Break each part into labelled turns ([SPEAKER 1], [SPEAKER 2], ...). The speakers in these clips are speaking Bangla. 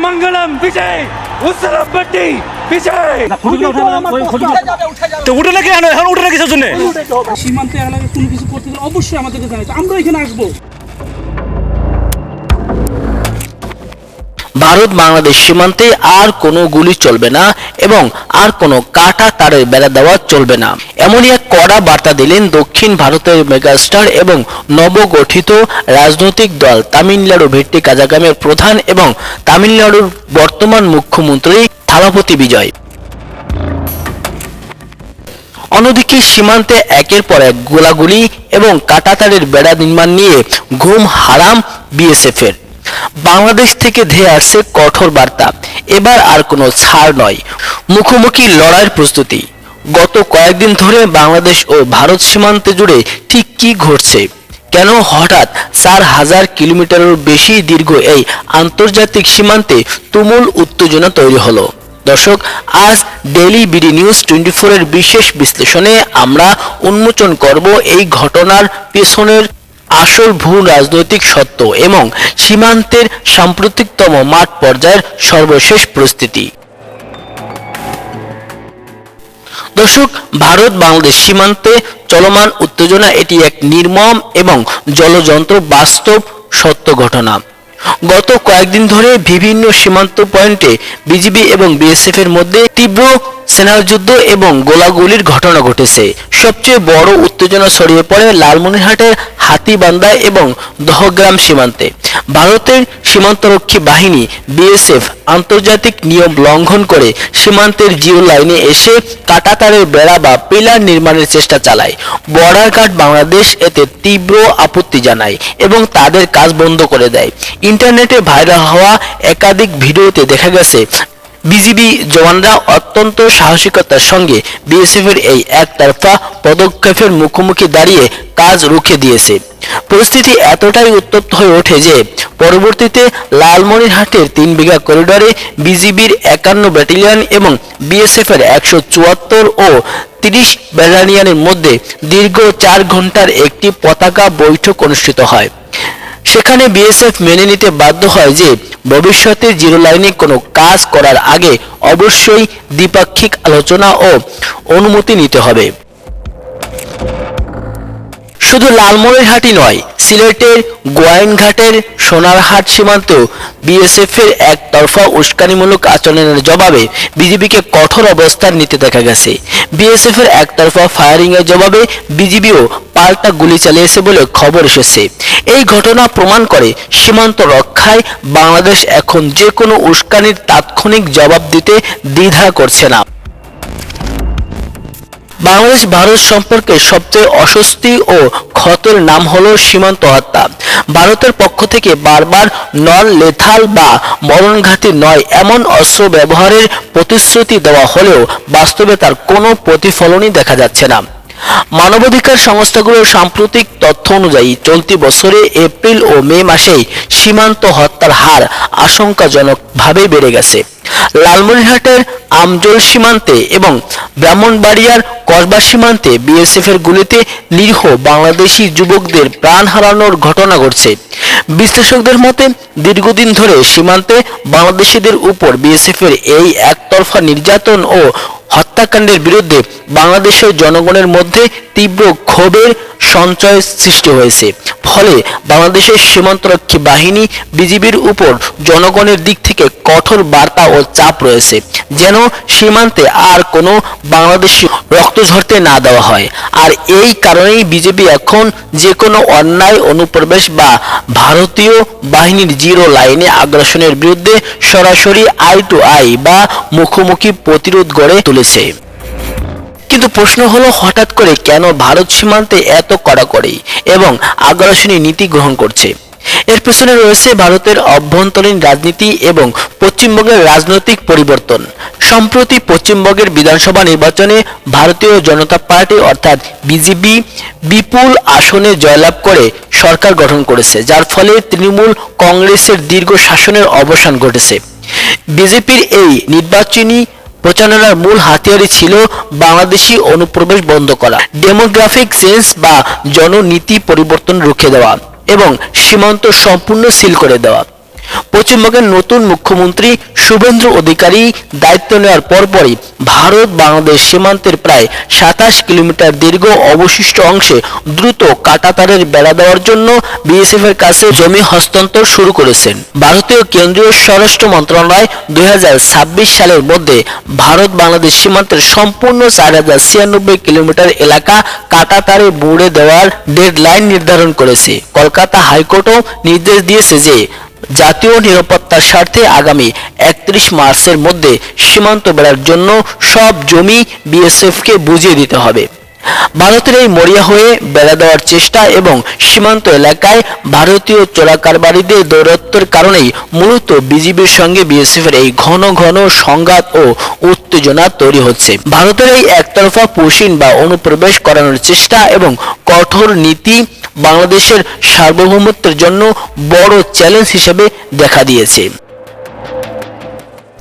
[SPEAKER 1] मंगलम विजय उसरपट्टी विजय
[SPEAKER 2] তো উঠে নাকি এখন উঠে নাকি কিসের জন্য?
[SPEAKER 3] সীমান্তে এলাকায় কোনো কিছু করতে গেলে অবশ্যই আমাদেরকে জানাইতে, আমরা এখানে আসবো।
[SPEAKER 4] ভারত বাংলাদেশ সীমান্তে আর কোনো গুলি চলবে না এবং আর কোনো কাটা তারের বেড়া দেওয়া চলবে না, এমনই এক কড়া বার্তা দিলেন দক্ষিণ ভারতের মেগাস্টার এবং নবগঠিত রাজনৈতিক দল তামিলনাড়ু ভিত্তিক কাজাগামের প্রধান এবং তামিলনাড়ুর বর্তমান মুখ্যমন্ত্রী থালাপতি বিজয়। অন্যদিকে সীমান্তে একের পর এক গোলাগুলি এবং কাটাতারের বেড়া নির্মাণ নিয়ে ঘুম হারাম বিএসএফ এর। বাংলাদেশ থেকে ধেয়ে আসছে কঠোর বার্তা, এবার আর কোনো ছাড় নয়, মুখোমুখি লড়াইয়ের প্রস্তুতি। গত কয়েকদিন ধরে বাংলাদেশ ও ভারত সীমান্তে জুড়ে ঠিক কি ঘটছে, কেন হঠাৎ 4000 কিলোমিটারের বেশি দীর্ঘ এই আন্তর্জাতিক সীমান্তে তুমুল উত্তেজনা তৈরি হলো? দর্শক, আজ ডেইলি বিডি নিউজ 24 এর বিশেষ বিশ্লেষণে আমরা উন্মোচন করব এই ঘটনার পেছনের আসল ভূ রাজনৈতিক সত্য এবং সীমান্তের সাম্প্রতিকতম মাঠ পর্যায়ের সর্বশেষ পরিস্থিতি। দর্শক, ভারত বাংলাদেশ সীমান্তে চলমান উত্তেজনা এটি এক নির্মম এবং জলযন্ত্র বাস্তব সত্য ঘটনা। গত কয়েকদিন ধরে বিভিন্ন সীমান্ত পয়েন্টে বিজিবি এবং বিএসএফ এর মধ্যে তীব্র সেনাযুদ্ধ এবং গোলাগুলির ঘটনা ঘটেছে। সবচেয়ে বড় উত্তেজনা ছড়িয়ে পড়ে লালমনিরহাটের হাতীবান্ধা এবং দহগ্রাম সীমান্তে। ভারতের সীমান্তরক্ষী বাহিনী বিএসএফ আন্তর্জাতিক নিয়ম লঙ্ঘন করে সীমান্তের জিও লাইনে এসে কাঁটাতারের বেড়া বা পিলার নির্মাণের চেষ্টা চালায়। বর্ডার গার্ড বাংলাদেশ এতে তীব্র আপত্তি জানায় এবং তাদের কাজ বন্ধ করে দেয়। ইন্টারনেটে ভাইরাল হওয়া একাধিক ভিডিওতে দেখা গেছে বিজিবি জওয়ানরা অত্যন্ত সাহসিকতার সঙ্গে বিএসএফ এর এই একতরফা পদক্ষেপের মুখোমুখি দাঁড়িয়ে কাজ রুখে দিয়েছে। পরিস্থিতি এতটাই উত্তপ্ত হয়ে ওঠে যে পরবর্তীতে লালমনিরহাটের 3 বিঘা করিডোরে বিজিবির 51 ব্যাটালিয়ন এবং বিএসএফ এর 174 ও 30 ব্যাটালিয়নের মধ্যে দীর্ঘ 4 ঘন্টার একটি পতাকা বৈঠক অনুষ্ঠিত হয়। সেখানে বিএসএফ মেনে নিতে বাধ্য হয় যে ভবিষ্যতে জিরো লাইনে কোনো কাজ করার আগে অবশ্যই দ্বিপাক্ষিক আলোচনা ও অনুমতি নিতে হবে। শুধু লালমনিরহাটই নয়, সিলেটের গোয়াইনঘাটের সোনারহাট সীমান্তেও বিএসএফ এর একতরফা উস্কানিমূলক আচরণের জবাবে বিজিবিকে কঠোর অবস্থান নিতে দেখা গেছে। বিএসএফ এর একতরফা ফায়ারিং এর জবাবে বিজিবিও পাল্টা গুলি চালিয়েছে বলে খবর এসেছে। এই ঘটনা প্রমাণ করে সীমান্ত রক্ষায় বাংলাদেশ এখন যে কোনো উস্কানির তাৎক্ষণিক জবাব দিতে দ্বিধা করছে না। বাংলাদেশ ভারত সম্পর্কে সবচেয়ে অস্বস্তি ও ক্ষতের নাম হলো সীমান্ত হত্যা। ভারতের পক্ষ থেকে বারবার নন লেথাল বা মরণঘাতী নয় এমন অস্ত্র ব্যবহারের প্রতিশ্রুতি দেওয়া হলেও বাস্তবে তার কোনো প্রতিফলনই দেখা যাচ্ছে না। মানবাধিকার সংস্থাগুলোর সাম্প্রতিক তথ্য অনুযায়ী চলতি বছরে এপ্রিল ও মে মাসেই সীমান্ত হত্যার হার আশঙ্কাজনকভাবে বেড়ে গেছে। লালমনিরহাটের আমজল সীমান্তে এবং ব্রাহ্মণবাড়িয়ার কসবা সীমান্তে বিএসএফ এর গুলিতে নিরীহ বাংলাদেশি যুবকদের প্রাণ হারানোর ঘটনা ঘটছে। বিশ্লেষকদের মতে দীর্ঘদিন ধরে সীমান্তে বাংলাদেশিদের উপর বিএসএফ এর এই একতরফা নির্যাতন ও হত্যাকাণ্ডের বিরুদ্ধে বাংলাদেশের জনগণের মধ্যে তীব্র ক্ষোভের সঞ্চয় সৃষ্টি হয়েছে। ফলে বাংলাদেশের সীমান্তরক্ষী বাহিনী বিজিবির উপর জনগণের দিক থেকে কঠোর বার্তা ও চাপ রয়েছে, যেন সীমান্তে আর কোনো বাংলাদেশি রক্ত ঝরতে না দেওয়া হয়। আর এই কারণেই বিজেপি এখন যে কোনো অন্যায় অনুপ্রবেশ বা ভারতীয় বাহিনীর জিরো লাইনে আগ্রাসনের বিরুদ্ধে সরাসরি আই টু আই বা মুখোমুখি প্রতিরোধ গড়ে তুলেছে। কিন্তু প্রশ্ন হলো, হঠাৎ করে কেন ভারত সীমান্তে এত কড়াকড়ি এবং আগ্রাসনী নীতি গ্রহণ করছে? এর পেছনে রয়েছে ভারতের অভ্যন্তরীণ রাজনীতি এবং পশ্চিমবঙ্গের রাজনৈতিক পরিবর্তন। সম্প্রতি পশ্চিমবঙ্গের বিধানসভা নির্বাচনে ভারতীয় জনতা পার্টি অর্থাৎ বিজেপি বিপুল আসনে জয়লাভ করে সরকার গঠন করেছে, যার ফলে তৃণমূল কংগ্রেসের দীর্ঘ শাসনের অবসান ঘটেছে। বিজেপির এই নির্বাচনী প্রচারণার মূল হাতিয়ারই ছিল বাংলাদেশি অনুপ্রবেশ বন্ধ করা, ডেমোগ্রাফিক চেঞ্জ বা জননীতি পরিবর্তন রুখে দেওয়া এবং সীমান্ত সম্পূর্ণ সিল করে দেওয়া। পশ্চিমবঙ্গের নতুন মুখ্যমন্ত্রী শুভেন্দু অধিকারী দায়িত্ব নেওয়ার পরপরই ভারত বাংলাদেশ সীমান্তের প্রায় 27 কিলোমিটার দীর্ঘ অবশিষ্ট অংশে দ্রুত কাঁটাতারের বেড়া দেওয়ার জন্য বিএসএফ এর কাছে জমি হস্তান্তর শুরু করেছেন। ভারতীয় কেন্দ্রীয় স্বরাষ্ট্র মন্ত্রণালয় 2026 সালের মধ্যে ভারত বাংলাদেশ সীমান্তের সম্পূর্ণ 4096 কিলোমিটার এলাকা কাঁটাতারে মুড়ে দেওয়ার ডেডলাইন নির্ধারণ করেছে। কলকাতা হাইকোর্টও নির্দেশ দিয়েছে যে জাতীয় নিরাপত্তার স্বার্থে আগামী 31 মার্চের মধ্যে সীমান্ত বেড়ার জন্য সব জমি বিএসএফকে বুঝিয়ে দিতে হবে। ভারতের এই মরিয়া হয়ে বেড়া দেওয়ার চেষ্টা এবং সীমান্ত এলাকায় ভারতীয় চোরাকারবারিদের দৌরাত্ম্যের কারণেই মূলত বিজিবির সঙ্গে বিএসএফ এর এই ঘন ঘন সংঘাত ও উত্তেজনা তৈরি হচ্ছে। ভারতের এই একতরফা পুশিন বা অনুপ্রবেশ করানোর চেষ্টা এবং কঠোর নীতি বাংলাদেশের সার্বভৌমত্বের জন্য বড় চ্যালেঞ্জ হিসেবে দেখা দিয়েছে।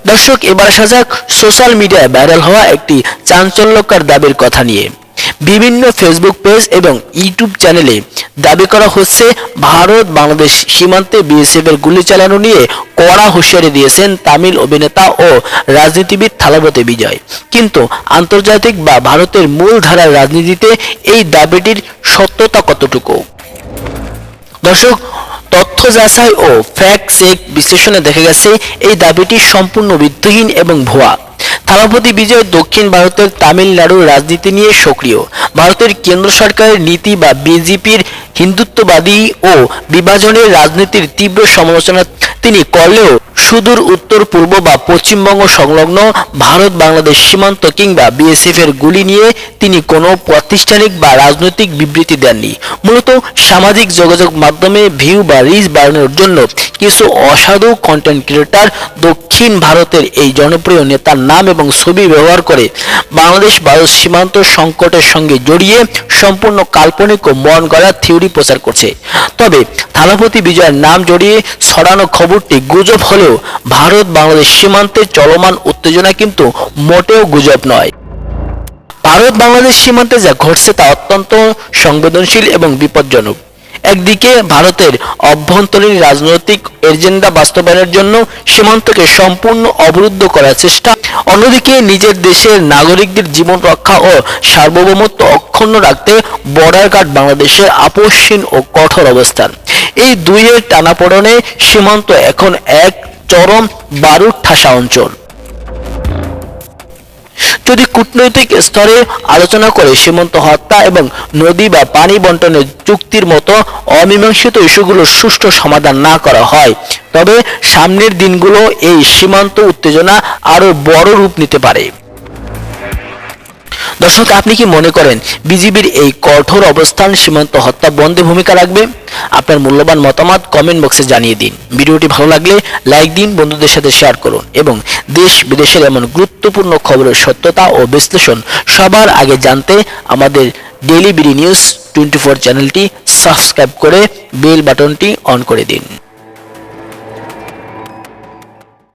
[SPEAKER 4] দর্শক, এবার আসা যাক সোশ্যাল মিডিয়ায় ভাইরাল হওয়া একটি চাঞ্চল্যকর দাবির কথা নিয়ে। বিভিন্ন ফেসবুক পেজ এবং ইউটিউব চ্যানেলে দাবি করা হচ্ছে ভারত বাংলাদেশ সীমান্তে বিএসএফ এর গুলি চালানো নিয়ে কড়া হুঁশিয়ারি দিয়েছেন তামিল অভিনেতা ও রাজনীতিবিদ থালাপতি বিজয়। কিন্তু আন্তর্জাতিক বা ভারতের মূল ধারার রাজনীতিতে এই দাবিটির সত্যতা কতটুকু? দর্শক, তথ্য যাচাই ও ফ্যাক্ট চেক বিশ্লেষণে দেখা গেছে এই দাবিটি সম্পূর্ণ ভিত্তিহীন এবং ভুয়া। থালাপতি বিজয় দক্ষিণ ভারতের তামিলনাড়ুর রাজনীতি নিয়ে সক্রিয়। ভারতের কেন্দ্র সরকারের নীতি বা বিজেপির হিন্দুত্ববাদী ও বিভাজনের রাজনীতির তীব্র সমালোচনা তিনি করলেও সুদূর উত্তর পূর্ব বা পশ্চিমবঙ্গ সংলগ্ন ভারত বাংলাদেশ সীমান্ত কিংবা বিএসএফ এর গুলি নিয়ে তিনি কোনো প্রাতিষ্ঠানিক বা রাজনৈতিক বিবৃতি দেননি। মূলত সামাজিক যোগাযোগ মাধ্যমে ভিউ বা রিচ বাড়ানোর জন্য কিছু অসাধু কন্টেন্ট ক্রিয়েটর দক্ষিণ ভারতের এই জনপ্রিয় নেতার নাম এবং ছবি ব্যবহার করে বাংলাদেশ ভারত সীমান্ত সংকটের সঙ্গে জড়িয়ে সম্পূর্ণ কাল্পনিক ও মন গড়া থিওরি প্রচার করছে। তবে থালাপতি বিজয়ের নাম জড়িয়ে ছড়ানো খবরটি গুজব হলেও ভারত বাংলাদেশ সীমান্তে চলমান উত্তেজনা কিন্তু মোটেও গুজব নয়। ভারত বাংলাদেশ সীমান্তে যা ঘটছে তা অত্যন্ত সংবেদনশীল এবং বিপজ্জনক। একদিকে ভারতের অভ্যন্তরীণ রাজনৈতিক এজেন্ডা বাস্তবায়নের জন্য সীমান্তকে সম্পূর্ণ অবরুদ্ধ করার চেষ্টা, অন্যদিকে নিজের দেশের নাগরিকদের জীবন রক্ষা ও সার্বভৌমত্ব অক্ষুণ্ণ রাখতে বর্ডার গার্ড বাংলাদেশের আপোষহীন ও কঠোর অবস্থান। এই দুইয়ের টানাপোড়েনে সীমান্ত এখন এক চরম বারুদ ঠাসা অঞ্চল। যদি কূটনৈতিক স্তরে আলোচনা করে সীমান্ত হত্যা এবং নদী বা পানি বন্টনের চুক্তির মতো অমীমাংসিত ইস্যুগুলোর সুষ্ঠু সমাধান না করা হয়, তবে সামনের দিনগুলো এই সীমান্ত উত্তেজনা আরো বড় রূপ নিতে পারে। দর্শক, আপনি কি মনে করেন বিজিবির এই কঠোর অবস্থান সীমান্ত হত্যা বন্ধে ভূমিকা রাখবে? আপনার মূল্যবান মতামত কমেন্ট বক্সে জানিয়ে দিন। ভিডিওটি ভালো লাগলে লাইক দিন, বন্ধুদের সাথে শেয়ার করুন এবং দেশ বিদেশের এমন গুরুত্বপূর্ণ খবরের সত্যতা ও বিশ্লেষণ সবার আগে জানতে আমাদের ডেইলি বিডি নিউজ 24 চ্যানেলটি সাবস্ক্রাইব করে বেল বাটনটি অন করে দিন।